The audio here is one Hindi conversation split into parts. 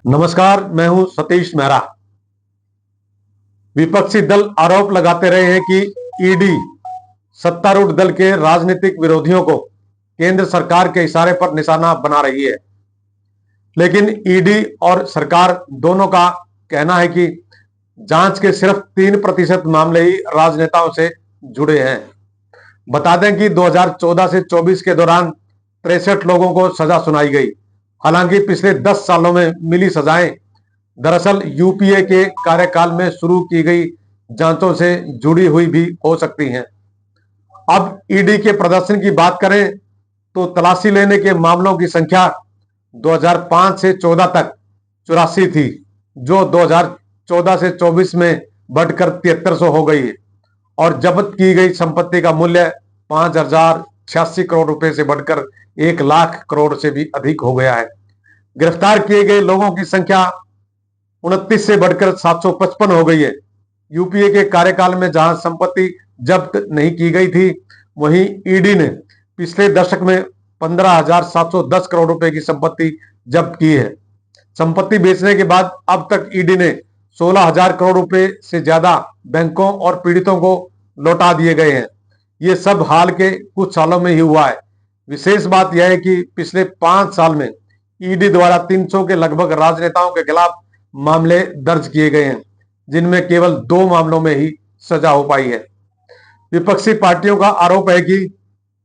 नमस्कार, मैं हूं सतीश मेहरा। विपक्षी दल आरोप लगाते रहे हैं कि ईडी सत्तारूढ़ दल के राजनीतिक विरोधियों को केंद्र सरकार के इशारे पर निशाना बना रही है। लेकिन ईडी और सरकार दोनों का कहना है कि जांच के सिर्फ 3% मामले ही राजनेताओं से जुड़े हैं। बता दें कि 2014 से 24 के दौरान 63 लोगों को सजा सुनाई गई। हालांकि पिछले 10 सालों में मिली सजाएं दरअसल यूपीए के कार्यकाल में शुरू की गई जांचों से जुड़ी हुई भी हो सकती हैं। अब ईडी के प्रदर्शन की बात करें तो तलाशी लेने के मामलों की संख्या 2005 से 14 तक 84 थी, जो 2014 से 24 में बढ़कर 7300 हो गई है और जब्त की गई संपत्ति का मूल्य 5086 करोड़ रुपए से बढ़कर 1 लाख करोड़ से भी अधिक हो गया है। गिरफ्तार किए गए लोगों की संख्या 29 से बढ़कर 755 हो गई है। यूपीए के कार्यकाल में जहां संपत्ति जब्त नहीं की गई थी, वहीं ईडी ने पिछले दशक में 15,710 करोड़ रुपए की संपत्ति जब्त की है। संपत्ति बेचने के बाद अब तक ईडी ने 16,000 करोड़ रुपए से ज्यादा बैंकों और पीड़ितों को लौटा दिए गए हैं। ये सब हाल के कुछ सालों में ही हुआ है। विशेष बात यह है कि पिछले 5 साल में ईडी द्वारा 300 के लगभग राजनेताओं के खिलाफ मामले दर्ज किए गए हैं, जिनमें केवल 2 मामलों में ही सजा हो पाई है। विपक्षी पार्टियों का आरोप है कि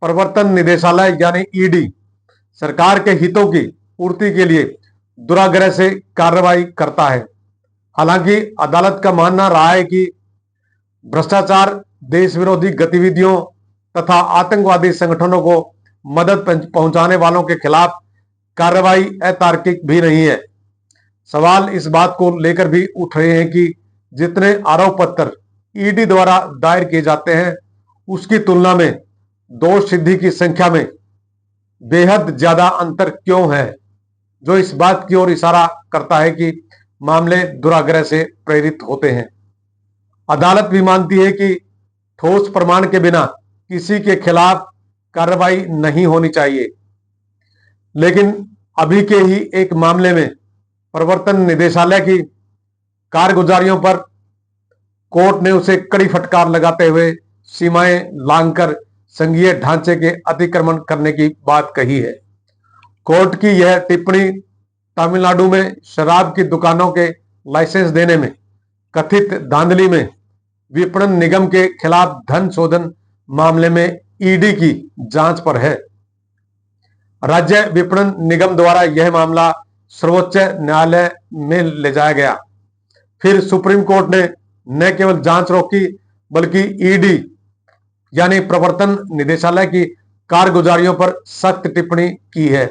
प्रवर्तन निदेशालय यानी ईडी सरकार के हितों की पूर्ति के लिए दुराग्रह से कार्रवाई करता है। हालांकि अदालत का मानना रहा है कि भ्रष्टाचार, देश विरोधी गतिविधियों तथा आतंकवादी संगठनों को मदद पहुंचाने वालों के खिलाफ कार्रवाई अतार्किक भी नहीं है। सवाल इस बात को लेकर भी उठ रहे हैं कि जितने आरोप पत्र ईडी द्वारा दायर किए जाते हैं, उसकी तुलना में दोष सिद्धि की संख्या में बेहद ज्यादा अंतर क्यों है, जो इस बात की ओर इशारा करता है कि मामले दुराग्रह से प्रेरित होते हैं। अदालत भी मानती है कि ठोस प्रमाण के बिना किसी के खिलाफ कार्रवाई नहीं होनी चाहिए। लेकिन अभी के ही एक मामले में प्रवर्तन निदेशालय की कारगुजारियों पर कोर्ट ने उसे कड़ी फटकार लगाते हुए सीमाएं लांघकर संघीय ढांचे के अतिक्रमण करने की बात कही है। कोर्ट की यह टिप्पणी तमिलनाडु में शराब की दुकानों के लाइसेंस देने में कथित धांधली में विपणन निगम के खिलाफ धन शोधन मामले में ईडी की जांच पर है। राज्य विपणन निगम द्वारा यह मामला सर्वोच्च न्यायालय में ले जाया गया। फिर सुप्रीम कोर्ट ने न केवल जांच रोकी, बल्कि ईडी यानी प्रवर्तन निदेशालय की कारगुजारियों पर सख्त टिप्पणी की है।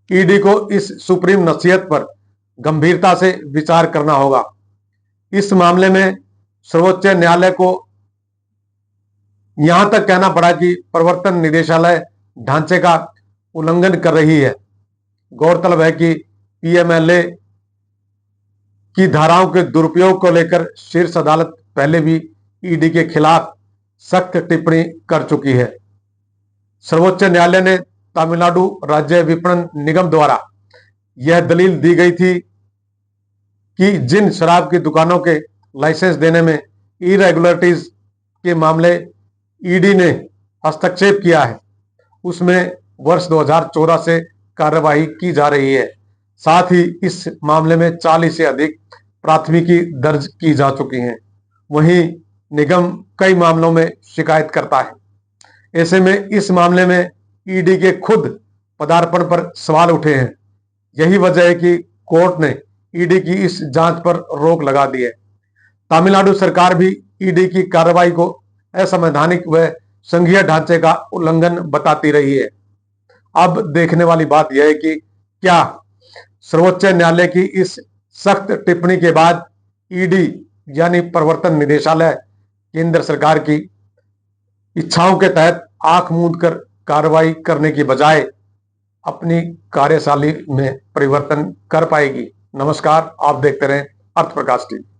ईडी को इस सुप्रीम नसीहत पर गंभीरता से विचार करना होगा। इस मामले में सर्वोच्च न्यायालय को यहां तक कहना पड़ा कि प्रवर्तन निदेशालय ढांचे का उल्लंघन कर रही है। गौरतलब है कि पीएमएलए की धाराओं के दुरुपयोग को लेकर शीर्ष अदालत पहले भी ईडी के खिलाफ सख्त टिप्पणी कर चुकी है। सर्वोच्च न्यायालय ने तमिलनाडु राज्य विपणन निगम द्वारा यह दलील दी गई थी कि जिन शराब की दुकानों के लाइसेंस देने में इरेगुलरिटीज के मामले ईडी ने हस्तक्षेप किया है, उसमें वर्ष 2014 से कार्रवाई की जा रही है। साथ ही इस मामले में 40 से अधिक प्राथमिकी दर्ज की जा चुकी हैं। वहीं निगम कई मामलों में शिकायत करता है। ऐसे में इस मामले में ईडी के खुद पदार्पण पर सवाल उठे हैं। यही वजह है कि कोर्ट ने ईडी की इस जांच पर रोक लगा दी है। तमिलनाडु सरकार भी ईडी की कार्रवाई को असंवैधानिक व संघीय ढांचे का उल्लंघन बताती रही है। अब देखने वाली बात यह है कि क्या सर्वोच्च न्यायालय की इस सख्त टिप्पणी के बाद ईडी यानी प्रवर्तन निदेशालय केंद्र सरकार की इच्छाओं के तहत आंख मूंद कर कार्रवाई करने की बजाय अपनी कार्यशैली में परिवर्तन कर पाएगी। नमस्कार, आप देखते रहें अर्थ प्रकाश टीवी।